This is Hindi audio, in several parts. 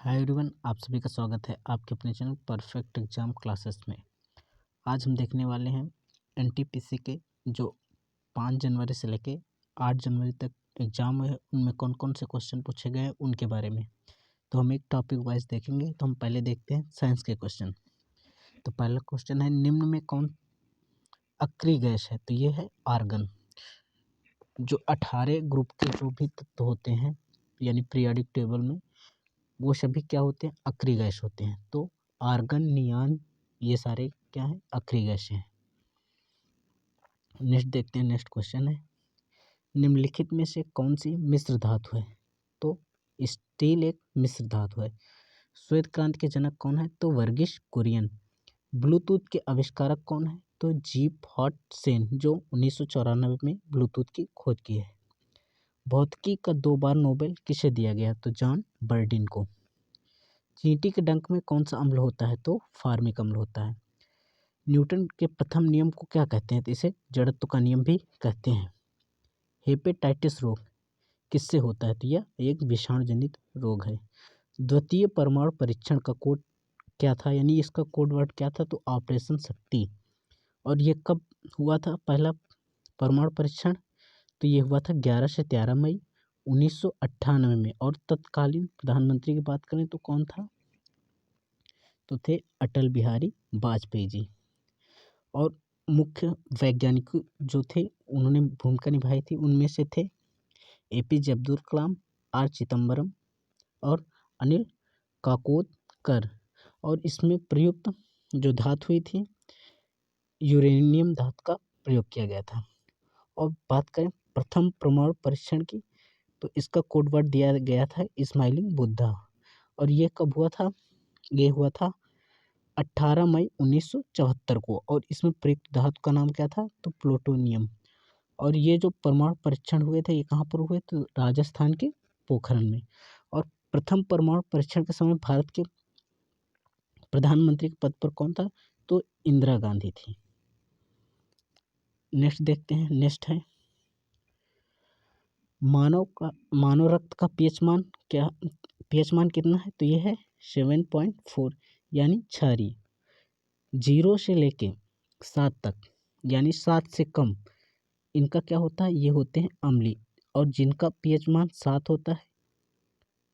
हाय एवरीवन, आप सभी का स्वागत है आपके अपने चैनल परफेक्ट एग्जाम क्लासेस में। आज हम देखने वाले हैं एनटीपीसी के जो 5 जनवरी से लेके 8 जनवरी तक एग्जाम है उनमें कौन कौन से क्वेश्चन पूछे गए हैं उनके बारे में। तो हम एक टॉपिक वाइज देखेंगे। तो हम पहले देखते हैं साइंस के क्वेश्चन। तो पहला क्वेश्चन है, निम्न में कौन अक्रिय गैस है? तो ये है आर्गन। जो 18 ग्रुप के जो भी तत्व होते हैं यानी पीरियोडिक टेबल में, वो सभी क्या होते हैं? अक्रिय गैस होते हैं। तो आर्गन, नियान, ये सारे क्या हैं? अक्रिय गैसें हैं। नेक्स्ट देखते हैं। नेक्स्ट क्वेश्चन है, निम्नलिखित में से कौन सी मिश्र धातु है? तो स्टील एक मिश्र धातु है। श्वेत क्रांति के जनक कौन है? तो वर्गीस कुरियन। ब्लूटूथ के आविष्कारक कौन है? तो जीप हॉट सेन, जो 1994 में ब्लूटूथ की खोज की है। भौतिकी का 2 बार नोबेल किसे दिया गया? तो जॉन बर्डिन को। चींटी के डंक में कौन सा अम्ल होता है? तो फार्मिक अम्ल होता है। न्यूटन के प्रथम नियम को क्या कहते हैं? तो इसे जड़त्व का नियम भी कहते हैं। हेपेटाइटिस रोग किससे होता है? तो यह एक विषाणु जनित रोग है। द्वितीय परमाणु परीक्षण का कोड क्या था, यानी इसका कोड वर्ड क्या था? तो ऑपरेशन शक्ति। और ये कब हुआ था पहला परमाणु परीक्षण? तो ये हुआ था 11 से 13 मई 1998 में। और तत्कालीन प्रधानमंत्री की बात करें तो कौन था? तो थे अटल बिहारी वाजपेयी जी। और मुख्य वैज्ञानिक जो थे उन्होंने भूमिका निभाई थी, उनमें से थे एपीजे अब्दुल कलाम, आर चिदम्बरम और अनिल काकोदकर। और इसमें प्रयुक्त जो धातु हुई थी, यूरेनियम धातु का प्रयोग किया गया था। और बात करें प्रथम परमाणु परीक्षण की, तो इसका कोड वर्ड दिया गया था स्माइलिंग बुद्धा। और ये कब हुआ था? ये हुआ था 18 मई 1974 को। और इसमें प्रयुक्त धातु का नाम क्या था? तो प्लूटोनियम। और ये जो परमाणु परीक्षण हुए थे, ये कहाँ पर हुए? तो राजस्थान के पोखरण में। और प्रथम परमाणु परीक्षण के समय भारत के प्रधानमंत्री के पद पर कौन था? तो इंदिरा गांधी थी। नेक्स्ट देखते हैं। नेक्स्ट है, मानव रक्त का पीएच मान क्या? पीएच मान कितना है? तो ये है 7.4, यानी क्षारीय। 0 से लेके 7 तक, यानी 7 से कम, इनका क्या होता है? ये होते हैं अम्लीय। और जिनका पीएच मान 7 होता है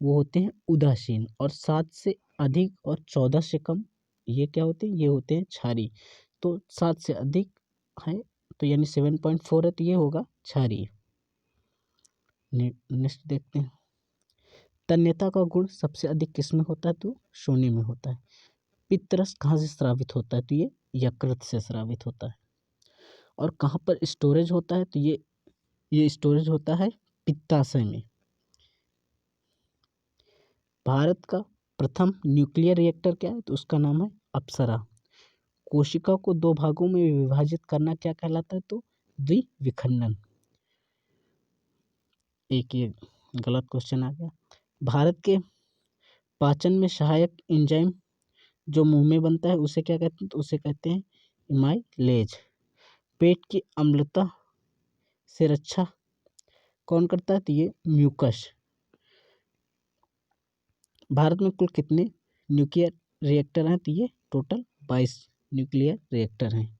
वो होते हैं उदासीन। और 7 से अधिक और 14 से कम, ये क्या होते हैं? ये होते हैं क्षारीय। तो 7 से अधिक है तो यानी 7.4 है, तो ये होगा क्षारीय। नेक्स्ट देखते हैं, तन्यता का गुण सबसे अधिक किसमें होता है? तो सोने में होता है। पित्तरस कहाँ से स्रावित होता है? तो ये यकृत से स्रावित होता है। और कहाँ पर स्टोरेज होता है? तो ये स्टोरेज होता है पित्ताशय में। भारत का प्रथम न्यूक्लियर रिएक्टर क्या है? तो उसका नाम है अप्सरा। कोशिका को 2 भागों में विभाजित करना क्या कहलाता है? तो द्विविखंडन। एक ये गलत क्वेश्चन आ गया। भारत के पाचन में सहायक एंजाइम जो मुंह में बनता है उसे क्या कहते हैं? तो उसे कहते हैं एमाइलेज। पेट की अम्लता से रक्षा कौन करता है? तो ये म्यूकस। भारत में कुल कितने न्यूक्लियर रिएक्टर हैं? तो ये टोटल 22 न्यूक्लियर रिएक्टर हैं।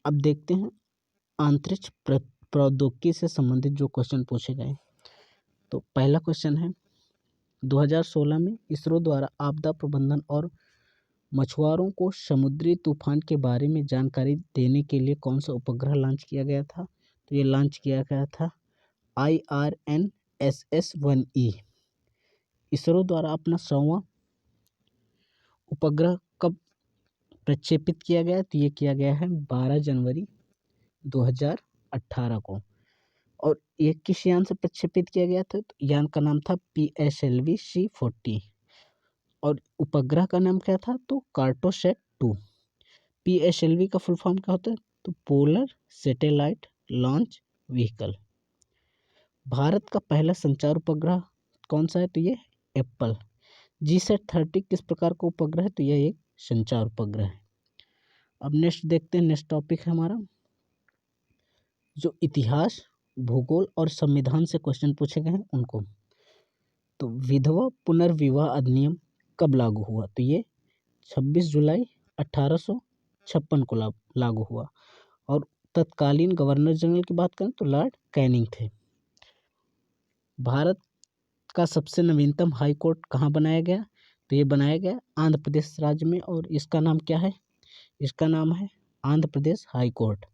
अब देखते हैं अंतरिक्ष प्रौद्योगिकी से संबंधित जो क्वेश्चन पूछे गए। तो पहला क्वेश्चन है, 2016 में इसरो द्वारा आपदा प्रबंधन और मछुआरों को समुद्री तूफान के बारे में जानकारी देने के लिए कौन सा उपग्रह लॉन्च किया गया था? तो ये लॉन्च किया गया था IRNSS-1E। इसरो द्वारा अपना 100वां उपग्रह कब प्रक्षेपित किया गया? तो ये किया गया है 12 जनवरी 2018 को। और ये किस यान से प्रक्षेपित किया गया था? तो यान का नाम था PSLV-C40। और उपग्रह का नाम क्या था? तो कार्टोसैट 2। PSLV का फुल फॉर्म क्या होता है? तो polar satellite launch vehicle. Bharat का पहला संचार उपग्रह कौन सा है? तो ये एप्पल। GSAT-30 किस प्रकार का उपग्रह है? तो यह एक संचार उपग्रह है। अब नेक्स्ट देखते हैं। नेक्स्ट टॉपिक है हमारा, जो इतिहास, भूगोल और संविधान से क्वेश्चन पूछे गए हैं उनको। तो विधवा पुनर्विवाह अधिनियम कब लागू हुआ? तो ये 26 जुलाई 1856 को लागू हुआ। और तत्कालीन गवर्नर जनरल की बात करें तो लॉर्ड कैनिंग थे। भारत का सबसे नवीनतम हाई कोर्ट कहाँ बनाया गया? तो ये बनाया गया आंध्र प्रदेश राज्य में, और इसका नाम क्या है? इसका नाम है आंध्र प्रदेश हाई कोर्ट।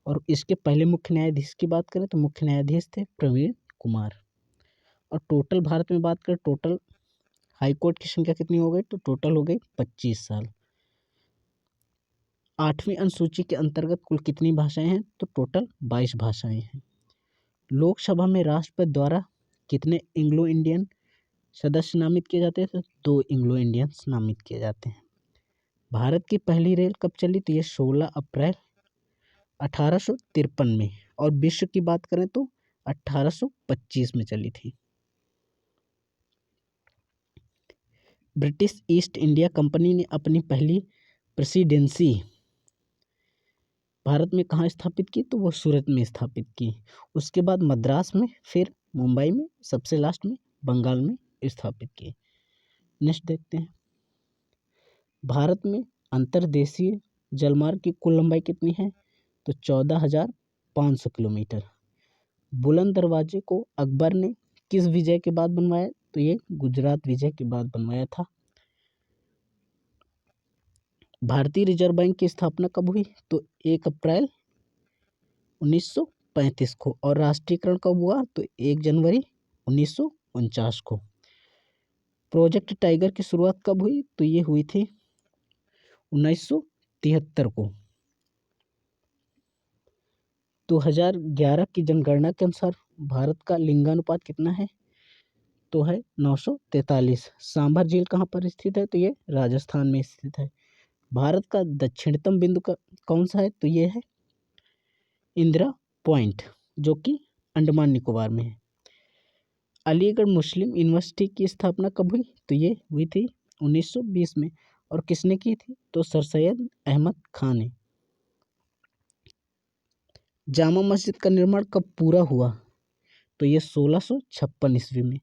और इसके पहले मुख्य न्यायाधीश की बात करें तो मुख्य न्यायाधीश थे प्रवीण कुमार। और टोटल भारत में बात करें, टोटल हाई कोर्ट की संख्या कितनी हो गई? तो टोटल हो गई 25 साल। 8वीं अनुसूची के अंतर्गत कुल कितनी भाषाएं हैं? तो टोटल 22 भाषाएं हैं। लोकसभा में राष्ट्रपति द्वारा कितने एंग्लो इंडियन सदस्य नामित किए जाते हैं? तो 2 एंग्लो इंडियंस नामित किए जाते हैं। भारत की पहली रेल कब चली? तो ये 16 अप्रैल 1853 में। और विश्व की बात करें तो 1825 में चली थी। ब्रिटिश ईस्ट इंडिया कंपनी ने अपनी पहली प्रेसिडेंसी भारत में कहाँ स्थापित की? तो वो सूरत में स्थापित की। उसके बाद मद्रास में, फिर मुंबई में, सबसे लास्ट में बंगाल में स्थापित की। नेक्स्ट देखते हैं। भारत में अंतर्देशीय जलमार्ग की कुल लंबाई कितनी है? तो 14,500 किलोमीटर। बुलंद दरवाजे को अकबर ने किस विजय के बाद बनवाया? तो ये गुजरात विजय के बाद बनवाया था। भारतीय रिजर्व बैंक की स्थापना कब हुई? तो 1 अप्रैल 1935 को। और राष्ट्रीयकरण कब हुआ? तो 1 जनवरी 1949 को। प्रोजेक्ट टाइगर की शुरुआत कब हुई? तो ये हुई थी 1973 को। 2011 की जनगणना के अनुसार भारत का लिंगानुपात कितना है? तो है 943। सांभर झील कहाँ पर स्थित है? तो ये राजस्थान में स्थित है। भारत का दक्षिणतम बिंदु कौन सा है? तो ये है इंदिरा पॉइंट, जो कि अंडमान निकोबार में है। अलीगढ़ मुस्लिम यूनिवर्सिटी की स्थापना कब हुई? तो ये हुई थी 1920 में। और किसने की थी? तो सर सैयद अहमद खान ने। जामा मस्जिद का निर्माण कब पूरा हुआ? तो ये 1656 ईस्वी में।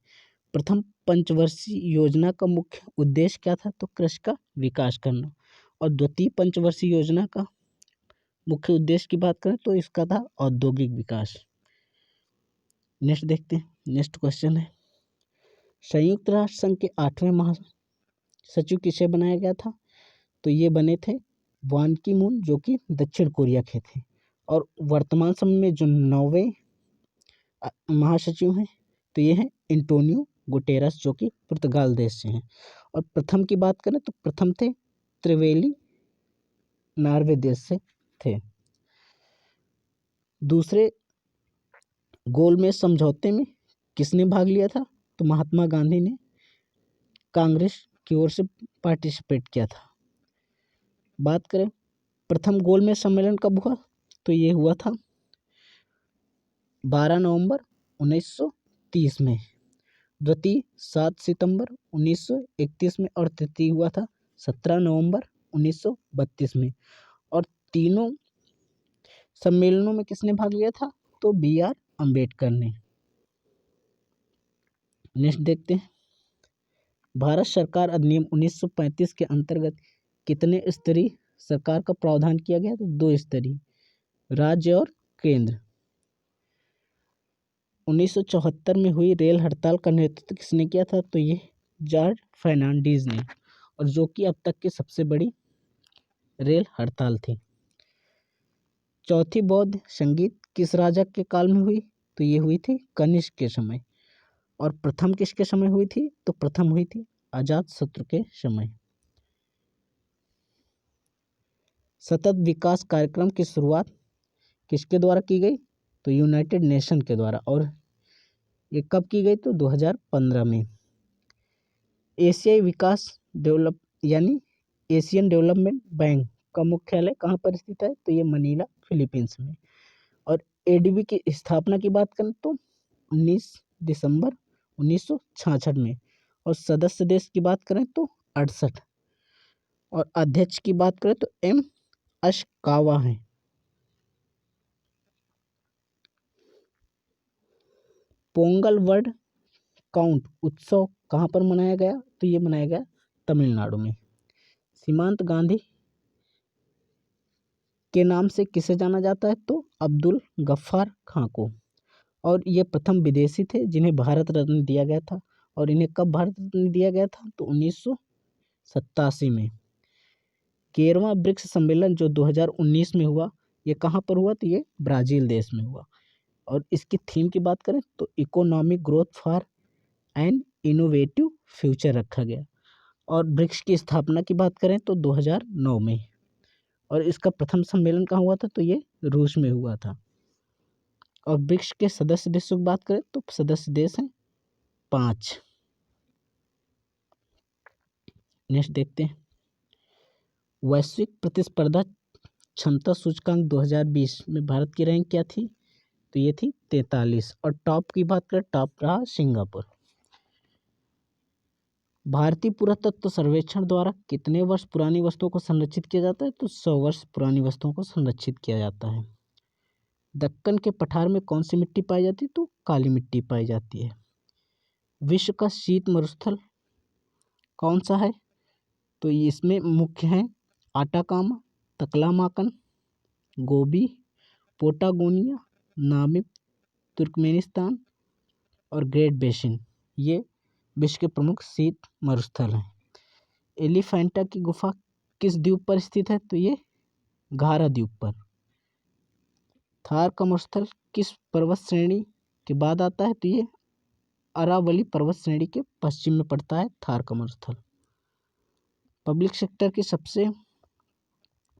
प्रथम पंचवर्षीय योजना का मुख्य उद्देश्य क्या था? तो कृषि का विकास करना। और द्वितीय पंचवर्षीय योजना का मुख्य उद्देश्य की बात करें तो इसका था औद्योगिक विकास। नेक्स्ट देखते हैं। नेक्स्ट क्वेश्चन है, संयुक्त राष्ट्र संघ के 8वें महासचिव किसे बनाया गया था? तो ये बने थे बान की मून, जो कि दक्षिण कोरिया के थे। और वर्तमान समय में जो 9वें महासचिव हैं तो ये हैं एंटोनियो गुटेरस, जो कि पुर्तगाल देश से हैं। और प्रथम की बात करें तो प्रथम थे त्रिवेली, नॉर्वे देश से थे। दूसरे गोलमेज समझौते में किसने भाग लिया था? तो महात्मा गांधी ने कांग्रेस की ओर से पार्टिसिपेट किया था। बात करें प्रथम गोलमेज सम्मेलन कब हुआ? तो ये हुआ था 12 नवंबर 1930 में। द्वितीय 7 सितंबर 1931 में। और तृतीय हुआ था 17 नवंबर 1932 में। और तीनों सम्मेलनों में किसने भाग लिया था? तो BR अम्बेडकर ने। नेक्स्ट देखते हैं, भारत सरकार अधिनियम 1935 के अंतर्गत कितने स्तरीय सरकार का प्रावधान किया गया? तो 2 स्तरीय, राज्य और केंद्र। 1974 में हुई रेल हड़ताल का नेतृत्व किसने किया था? तो ये जॉर्ज फर्नांडीज ने, और जो कि अब तक की सबसे बड़ी रेल हड़ताल थी। चौथी बौद्ध संगीत किस राजा के काल में हुई? तो ये हुई थी कनिष्क के समय। और प्रथम किसके समय हुई थी? तो प्रथम हुई थी अजातशत्रु के समय। सतत विकास कार्यक्रम की शुरुआत किसके द्वारा की गई? तो यूनाइटेड नेशन के द्वारा। और ये कब की गई? तो 2015 में। एशियाई विकास डेवलप यानी एशियन डेवलपमेंट बैंक का मुख्यालय कहाँ पर स्थित है? तो ये मनीला, फिलीपींस में। और ADB की स्थापना की बात करें तो 19 दिसंबर 1966 में। और सदस्य देश की बात करें तो 68। और अध्यक्ष की बात करें तो M अशकावा हैं। पोंगल वर्ड डिस्काउंट उत्सव कहाँ पर मनाया गया? तो ये मनाया गया तमिलनाडु में। सीमांत गांधी के नाम से किसे जाना जाता है? तो अब्दुल गफ्फार खां को। और ये प्रथम विदेशी थे जिन्हें भारत रत्न दिया गया था। और इन्हें कब भारत रत्न दिया गया था? तो 1987 में। 13वां ब्रिक्स सम्मेलन जो 2019 में हुआ, ये कहाँ पर हुआ? तो ये ब्राज़ील देश में हुआ। और इसकी थीम की बात करें तो economic growth for an innovative future रखा गया। और ब्रिक्स की स्थापना की बात करें तो 2009 में। और इसका प्रथम सम्मेलन कहाँ हुआ था? तो ये रूस में हुआ था। और ब्रिक्स के सदस्य देशों की बात करें तो सदस्य देश हैं 5। नेक्स्ट देखते हैं, वैश्विक प्रतिस्पर्धा क्षमता सूचकांक 2020 में भारत की रैंक क्या थी? तो ये थी 43। और टॉप की बात करें, टॉप रहा सिंगापुर। भारतीय पुरातत्व सर्वेक्षण द्वारा कितने वर्ष पुरानी वस्तुओं को संरक्षित किया जाता है? तो 100 वर्ष पुरानी वस्तुओं को संरक्षित किया जाता है। दक्कन के पठार में कौन सी मिट्टी पाई जाती है? तो काली मिट्टी पाई जाती है। विश्व का शीत मरुस्थल कौन सा है? तो इसमें मुख्य हैं आटाकामा, तकलामाकन, गोबी, पोटागोनिया, नामिब, तुर्कमेनिस्तान और ग्रेट बेसिन। ये विश्व के प्रमुख शीत मरुस्थल हैं। एलिफेंटा की गुफा किस द्वीप पर स्थित है? तो ये घारा द्वीप पर। थार का मरुस्थल किस पर्वत श्रेणी के बाद आता है? तो ये अरावली पर्वत श्रेणी के पश्चिम में पड़ता है थार का मरुस्थल। पब्लिक सेक्टर की सबसे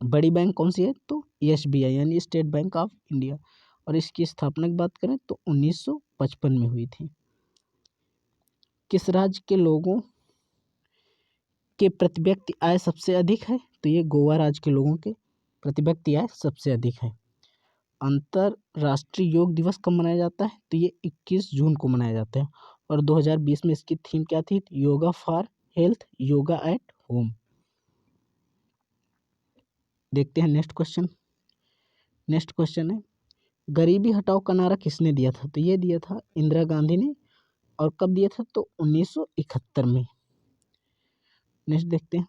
बड़ी बैंक कौन सी है? तो एसबीआई यानी स्टेट बैंक ऑफ इंडिया। और इसकी स्थापना की बात करें तो 1955 में हुई थी। किस राज्य के लोगों के प्रति व्यक्ति आय सबसे अधिक है? तो ये गोवा राज्य के लोगों के प्रति व्यक्ति आय सबसे अधिक है। अंतर्राष्ट्रीय योग दिवस कब मनाया जाता है? तो ये 21 जून को मनाया जाता है। और 2020 में इसकी थीम क्या थी? Yoga for health, yoga at home. देखते हैं नेक्स्ट क्वेश्चन। नेक्स्ट क्वेश्चन है, गरीबी हटाओ का नारा किसने दिया था? तो ये दिया था इंदिरा गांधी ने। और कब दिया था? तो 1971 में। नेक्स्ट देखते हैं,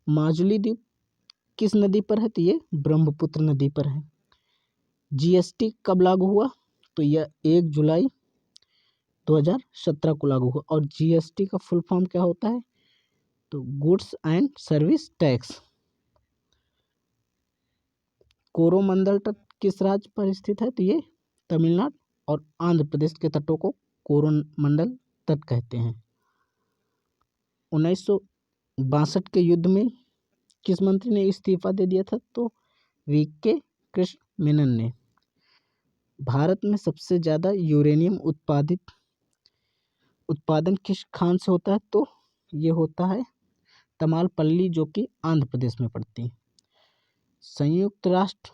माजुली द्वीप किस नदी पर है? तो ये ब्रह्मपुत्र नदी पर है। जीएसटी कब लागू हुआ? तो यह 1 जुलाई 2017 को लागू हुआ। और जीएसटी का फुल फॉर्म क्या होता है? तो goods and service tax. Coromandel तट किस राज्य पर स्थित है? तो ये तमिलनाडु और आंध्र प्रदेश के तटों को कोरोमंडल तट कहते हैं। 1962 के युद्ध में किस मंत्री ने इस्तीफा दे दिया था? तो वीके कृष्ण मेनन ने। भारत में सबसे ज़्यादा यूरेनियम उत्पादन किस खान से होता है? तो ये होता है तमालपल्ली, जो कि आंध्र प्रदेश में पड़ती है। संयुक्त राष्ट्र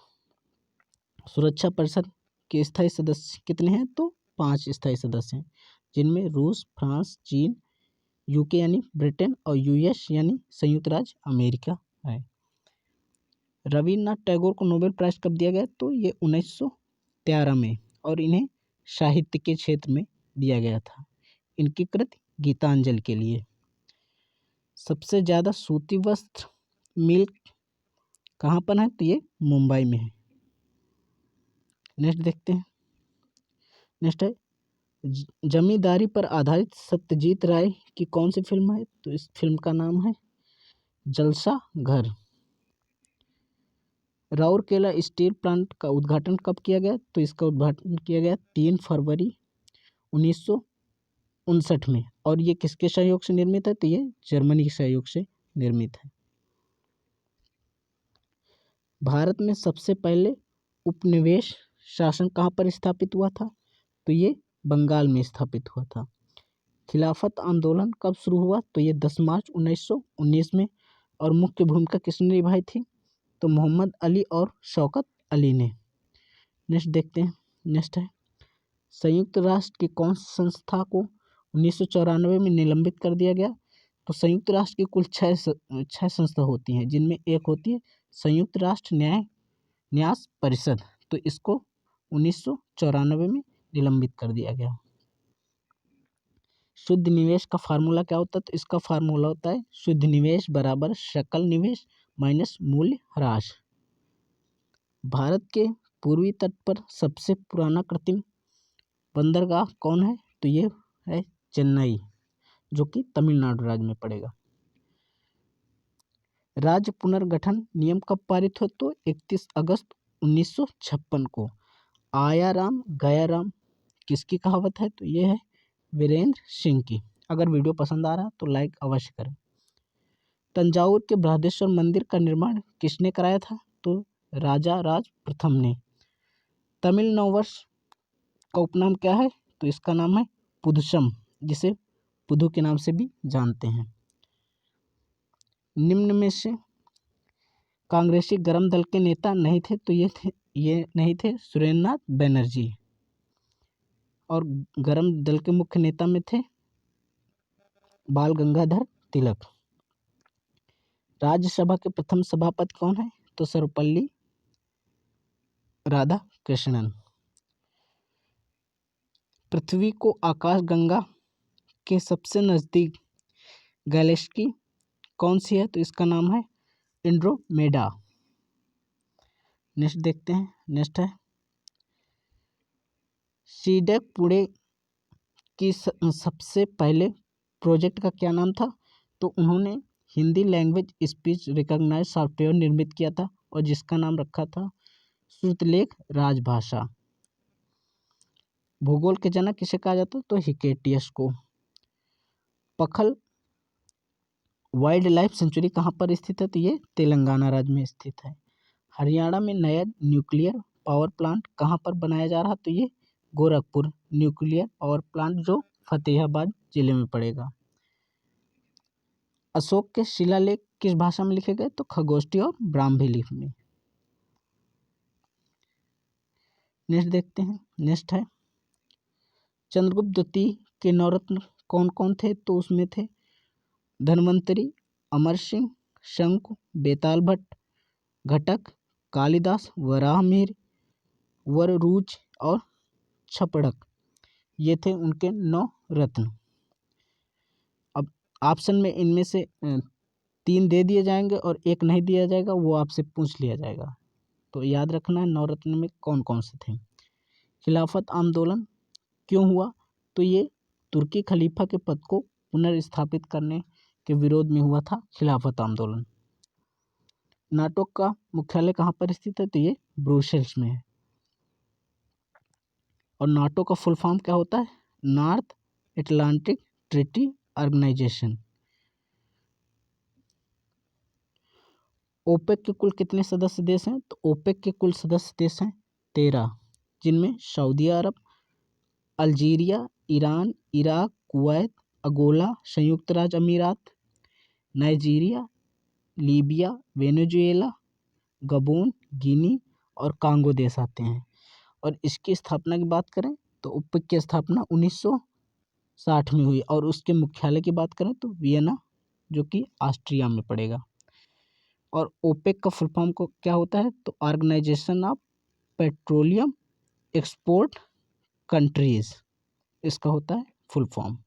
सुरक्षा परिषद के स्थायी सदस्य कितने हैं? तो 5 स्थायी सदस्य हैं, जिनमें रूस, फ्रांस, चीन, यूके यानी ब्रिटेन और यूएस यानी संयुक्त राज्य अमेरिका है। रविन्द्रनाथ टैगोर को नोबेल प्राइज कब दिया गया? तो ये 1913 में। और इन्हें साहित्य के क्षेत्र में दिया गया था, इनकी कृति गीतांजलि के लिए। सबसे ज़्यादा सूती वस्त्र मिल कहाँ पर है? तो ये मुंबई में है। नेक्स्ट देखते हैं। नेक्स्ट है, जमींदारी पर आधारित सत्यजीत राय की कौन सी फिल्म है? तो इस फिल्म का नाम है जलसा घर। राउरकेला स्टील प्लांट का उद्घाटन कब किया गया? तो इसका उद्घाटन किया गया 3 फरवरी 1959 में। और ये किसके सहयोग से निर्मित है? तो ये जर्मनी के सहयोग से निर्मित है। भारत में सबसे पहले उपनिवेश शासन कहाँ पर स्थापित हुआ था? तो ये बंगाल में स्थापित हुआ था। खिलाफत आंदोलन कब शुरू हुआ? तो ये 10 मार्च 1919 में। और मुख्य भूमिका किसने निभाई थी? तो मोहम्मद अली और शौकत अली ने। नेक्स्ट देखते हैं। नेक्स्ट है, संयुक्त राष्ट्र की कौन सी संस्था को 1994 में निलंबित कर दिया गया? तो संयुक्त राष्ट्र की कुल 6 संस्था होती हैं, जिनमें एक होती है संयुक्त राष्ट्र न्यास परिषद। तो इसको 1994 में निलंबित कर दिया गया। शुद्ध निवेश का फार्मूला क्या होता है? तो इसका फार्मूला होता है शुद्ध निवेश बराबर सकल निवेश माइनस मूल्य ह्रास। भारत के पूर्वी तट पर सबसे पुराना कृत्रिम बंदरगाह कौन है? तो ये है चेन्नई, जो कि तमिलनाडु राज्य में पड़ेगा। राज्य पुनर्गठन नियम कब पारित हो? तो 31 अगस्त 1956 को। आया राम गया राम किसकी कहावत है? तो ये है वीरेंद्र सिंह की। अगर वीडियो पसंद आ रहा है तो लाइक अवश्य करें। तंजावुर के बृहदेश्वर मंदिर का निर्माण किसने कराया था? तो राजा राज प्रथम ने। तमिल नववर्ष का उपनाम क्या है? तो इसका नाम है पुदुचम, जिसे पुदु के नाम से भी जानते हैं। निम्न में से कांग्रेसी गरम दल के नेता नहीं थे? तो ये नहीं थे सुरेंद्रनाथ बनर्जी। और गरम दल के मुख्य नेता में थे बाल गंगाधर तिलक। राज्यसभा के प्रथम सभापति कौन है? तो सर्वपल्ली राधाकृष्णन। पृथ्वी को आकाशगंगा के सबसे नजदीक गैलेक्सी कौन सी है? तो इसका नाम है एंड्रोमेडा। नेक्स्ट देखते हैं। नेक्स्ट है सीडैक पुणे की सबसे पहले प्रोजेक्ट का क्या नाम था? तो उन्होंने Hindi language speech recognise software निर्मित किया था और जिसका नाम रखा था श्रुतलेख राजभाषा। भूगोल के जनक किसे कहा जाता है? तो हिकेटियस को। पखल वाइल्ड लाइफ सेंचुरी कहाँ पर स्थित है? तो ये तेलंगाना राज्य में स्थित है। हरियाणा में नया न्यूक्लियर पावर प्लांट कहाँ पर बनाया जा रहा? तो ये गोरखपुर न्यूक्लियर पावर प्लांट, जो फतेहाबाद जिले में पड़ेगा। अशोक के शिलालेख किस भाषा में लिखे गए? तो खगोष्ठी और ब्राह्मी लिपि में। नेक्स्ट देखते हैं। नेक्स्ट है चंद्रगुप्त द्वितीय के नवरत्न कौन कौन थे? तो उसमें थे धन्वंतरी, अमर सिंह, शंकु, बेताल भट्ट, घटक, कालिदास, वराहमिहिर, वररुच और छपड़क। ये थे उनके 9 रत्न। अब ऑप्शन में इनमें से 3 दे दिए जाएंगे और 1 नहीं दिया जाएगा, वो आपसे पूछ लिया जाएगा। तो याद रखना है 9 रत्न में कौन कौन से थे। खिलाफत आंदोलन क्यों हुआ? तो ये तुर्की खलीफा के पद को पुनर्स्थापित करने के विरोध में हुआ था खिलाफत आंदोलन। नाटो का मुख्यालय कहाँ पर स्थित है? तो ये ब्रुसेल्स में है। और नाटो का फुल फॉर्म क्या होता है? North Atlantic Treaty Organisation. OPEC के कुल कितने सदस्य देश हैं? तो ओपेक के कुल सदस्य देश हैं 13, जिनमें Saudi Arab, Algeria, Iran, Iraq, Kuwait, Angola, संयुक्त राज्य अमीरात, Nigeria, Libya, Venezuela, Gabon, Guinea और कांगो देश आते हैं। और इसकी स्थापना की बात करें तो ओपेक की स्थापना 1960 में हुई और उसके मुख्यालय की बात करें तो वियना, जो कि ऑस्ट्रिया में पड़ेगा। और ओपेक का फुल फॉर्म को क्या होता है? तो organisation of petroleum export countries, इसका होता है फुल फॉर्म।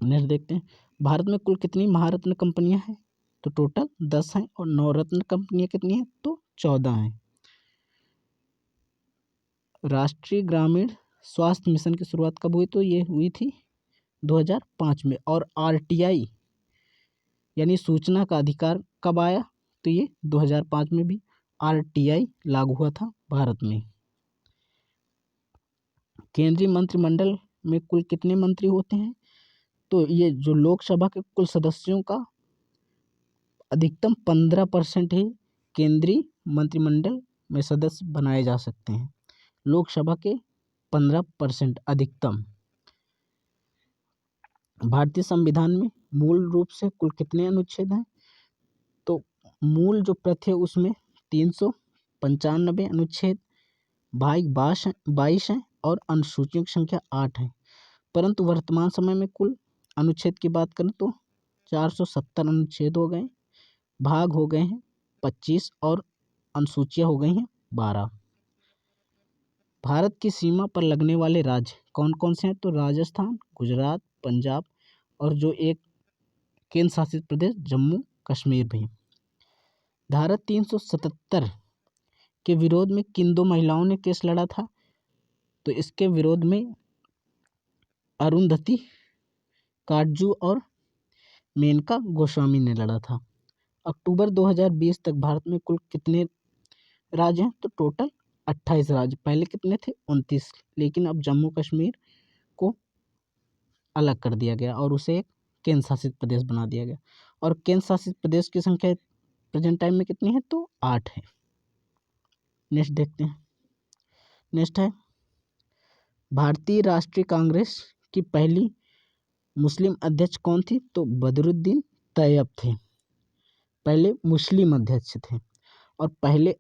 नेक्स्ट देखते हैं। भारत में कुल कितनी महारत्न कंपनियां हैं? तो टोटल 10 हैं। और नवरत्न कंपनियां कितनी हैं? तो 14 हैं। राष्ट्रीय ग्रामीण स्वास्थ्य मिशन की शुरुआत कब हुई? तो ये हुई थी 2005 में। और आरटीआई यानी सूचना का अधिकार कब आया? तो ये 2005 में भी आरटीआई लागू हुआ था भारत में। केंद्रीय मंत्रिमंडल में कुल कितने मंत्री होते हैं? तो ये जो लोकसभा के कुल सदस्यों का अधिकतम 15% ही केंद्रीय मंत्रिमंडल में सदस्य बनाए जा सकते हैं। लोकसभा के 15% अधिकतम। भारतीय संविधान में मूल रूप से कुल कितने अनुच्छेद हैं? तो मूल जो प्रति है उसमें 395 अनुच्छेद, भाग 22 हैं और अनुसूचियों की संख्या 8 है। परंतु वर्तमान समय में कुल अनुच्छेद की बात करें तो 470 अनुच्छेद हो गए, भाग हो गए हैं 25 और अनुसूचियाँ हो गई हैं 12। भारत की सीमा पर लगने वाले राज्य कौन कौन से हैं? तो राजस्थान, गुजरात, पंजाब और जो एक केंद्र शासित प्रदेश जम्मू कश्मीर भी। धारा 377 के विरोध में किन दो महिलाओं ने केस लड़ा था? तो इसके विरोध में अरुंधति काटजू और मेनका गोस्वामी ने लड़ा था। अक्टूबर 2020 तक भारत में कुल कितने राज्य हैं? तो टोटल 28 राज्य। पहले कितने थे? 29, लेकिन अब जम्मू कश्मीर को अलग कर दिया गया और उसे एक केंद्र शासित प्रदेश बना दिया गया। और केंद्र शासित प्रदेश की संख्या प्रेजेंट टाइम में कितनी है? तो 8 है। नेक्स्ट देखते हैं। नेक्स्ट है, भारतीय राष्ट्रीय कांग्रेस की पहली मुस्लिम अध्यक्ष कौन थी? तो बदरुद्दीन तैयब थे, पहले मुस्लिम अध्यक्ष थे। और पहले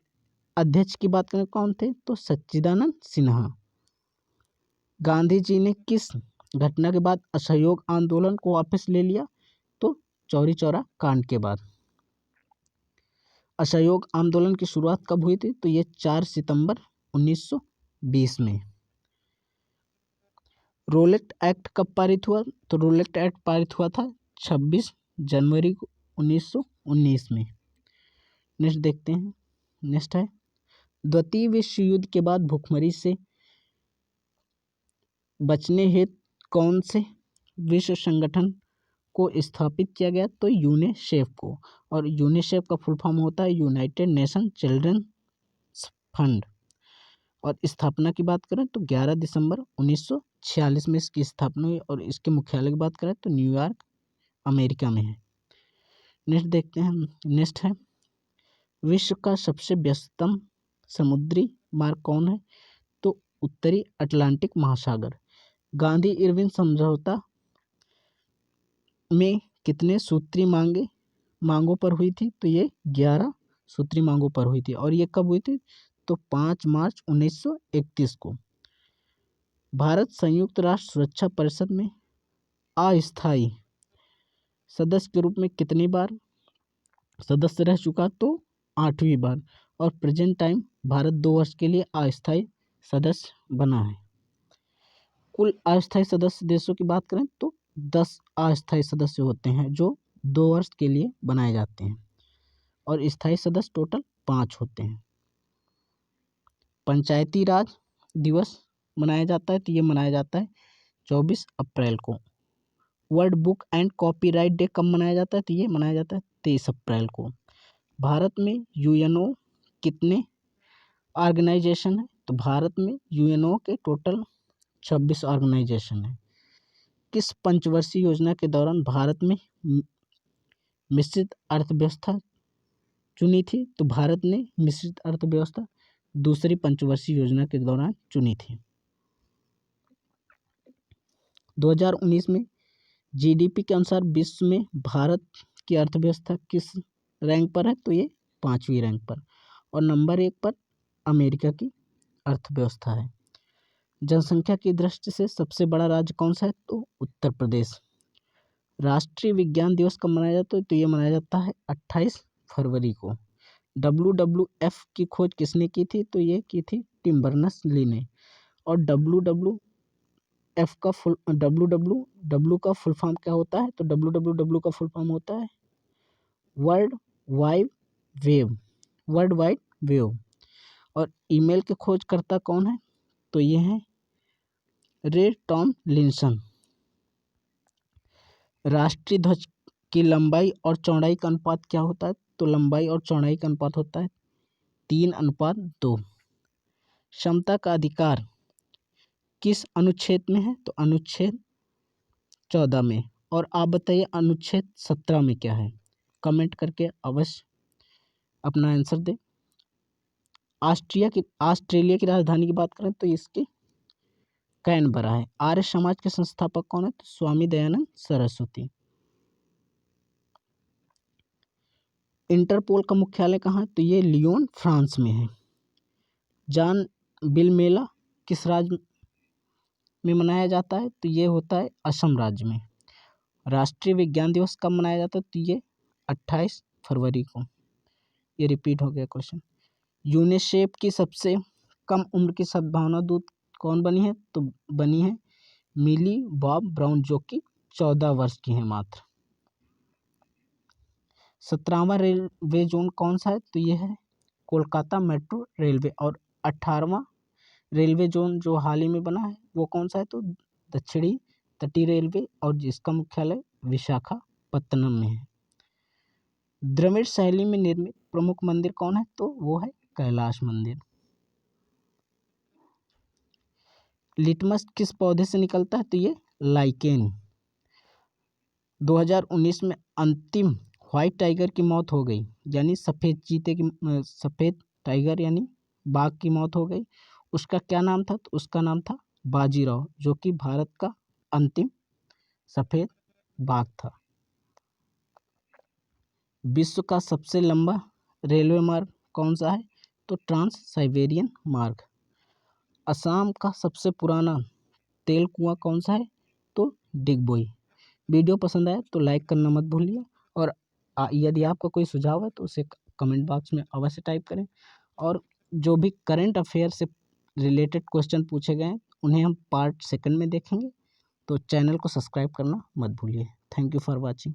अध्यक्ष की बात करें कौन थे? तो सच्चिदानंद सिन्हा। गांधी जी ने किस घटना के बाद असहयोग आंदोलन को वापस ले लिया? तो चौरी चौरा कांड के बाद। असहयोग आंदोलन की शुरुआत कब हुई थी? तो ये 4 सितंबर 1920 में। रोलेट एक्ट कब पारित हुआ? तो रोलेट एक्ट पारित हुआ था 26 जनवरी 1919 में। नेक्स्ट देखते हैं। नेक्स्ट है, द्वितीय विश्व युद्ध के बाद भुखमरी से बचने हेतु कौन से विश्व संगठन को स्थापित किया गया? तो यूनिसेफ को। और यूनिसेफ का फुल फॉर्म होता है यूनाइटेड नेशन चिल्ड्रंस फंड। और स्थापना की बात करें तो 11 दिसंबर 1946 में इसकी स्थापना हुई। और इसके मुख्यालय की बात करें तो न्यूयॉर्क अमेरिका में है। नेक्स्ट देखते हैं। नेक्स्ट है, विश्व का सबसे व्यस्ततम समुद्री मार्ग कौन है? तो उत्तरी अटलांटिक महासागर। गांधी इरविन समझौता में कितने सूत्री मांगों पर हुई थी? तो ये 11 सूत्री मांगों पर हुई थी। और ये कब हुई थी? तो 5 मार्च 1931 को। भारत संयुक्त राष्ट्र सुरक्षा परिषद में अस्थायी सदस्य के रूप में कितनी बार सदस्य रह चुका? तो 8वीं बार। और प्रेजेंट टाइम भारत 2 वर्ष के लिए अस्थायी सदस्य बना है। कुल अस्थायी सदस्य देशों की बात करें तो 10 अस्थायी सदस्य होते हैं जो 2 वर्ष के लिए बनाए जाते हैं। और स्थायी सदस्य टोटल 5 होते हैं। पंचायती राज दिवस मनाया जाता है तो ये मनाया जाता है 24 अप्रैल को। World book and copyright day कब मनाया जाता है? तो ये मनाया जाता है 23 अप्रैल को। भारत में यूएनओ कितने ऑर्गेनाइजेशन है? तो भारत में यूएनओ के टोटल 26 ऑर्गेनाइजेशन है। किस पंचवर्षीय योजना के दौरान भारत में मिश्रित अर्थव्यवस्था चुनी थी? तो भारत ने मिश्रित अर्थव्यवस्था दूसरी पंचवर्षीय योजना के दौरान चुनी थी। 2019 में जीडीपी के अनुसार विश्व में भारत की अर्थव्यवस्था किस रैंक पर है? तो ये 5वीं रैंक पर। और नंबर 1 पर अमेरिका की अर्थव्यवस्था है। जनसंख्या की दृष्टि से सबसे बड़ा राज्य कौन सा है? तो उत्तर प्रदेश। राष्ट्रीय विज्ञान दिवस कब मनाया जाता है? तो ये मनाया जाता है 28 फरवरी को। WWF की खोज किसने की थी? तो ये की थी टिम बर्नर्स-ली ने। और WWF का WWW का फुल फॉर्म क्या होता है? तो WWW का फुल फॉर्म होता है वर्ल्ड वाइड वेब। और ईमेल के खोजकर्ता कौन है? तो ये हैं रे टॉमलिंसन। राष्ट्रीय ध्वज की लंबाई और चौड़ाई का अनुपात क्या होता है? तो लंबाई और चौड़ाई का अनुपात होता है 3:2। समता का अधिकार किस अनुच्छेद में है? तो अनुच्छेद 14 में। और आप बताइए अनुच्छेद 17 में क्या है? कमेंट करके अवश्य अपना आंसर दें। ऑस्ट्रेलिया की राजधानी की बात करें तो इसकी कैनबरा है। आर्य समाज के संस्थापक कौन है? तो स्वामी दयानंद सरस्वती। इंटरपोल का मुख्यालय कहाँ है? तो ये लियोन फ्रांस में है। जॉन बिल मेला किस राज्य में मनाया जाता है? तो ये होता है असम राज्य में। राष्ट्रीय विज्ञान दिवस कब मनाया जाता है? तो ये 28 फरवरी को। ये रिपीट हो गया क्वेश्चन। यूनिसेफ की सबसे कम उम्र की सद्भावना दूत कौन बनी है? तो बनी है मिली बॉब ब्राउन, जो कि 14 वर्ष की हैं मात्र। 17वां रेलवे जोन कौन सा है? तो ये है कोलकाता मेट्रो रेलवे। और 18वां रेलवे जोन जो हाल ही में बना है वो कौन सा है? तो दक्षिणी तटीय रेलवे, और जिसका मुख्यालय विशाखापत्तनम में है। द्रविड़ शैली में निर्मित प्रमुख मंदिर कौन है? तो वो है कैलाश मंदिर। लिटमस किस पौधे से निकलता है? तो ये लाइकेन। 2019 में अंतिम व्हाइट टाइगर की मौत हो गई, यानी सफ़ेद टाइगर यानी बाघ की मौत हो गई। उसका क्या नाम था? तो उसका नाम था बाजीराव, जो कि भारत का अंतिम सफ़ेद बाघ था। विश्व का सबसे लंबा रेलवे मार्ग कौन सा है? तो ट्रांस साइबेरियन मार्ग। असम का सबसे पुराना तेल कुआं कौन सा है? तो डिगबोई। वीडियो पसंद आया तो लाइक करना मत भूलिए, और यदि आपका कोई सुझाव है तो उसे कमेंट बॉक्स में अवश्य टाइप करें। और जो भी करंट अफेयर से रिलेटेड क्वेश्चन पूछे गए हैं उन्हें हम पार्ट 2 में देखेंगे, तो चैनल को सब्सक्राइब करना मत भूलिए। Thank you for watching.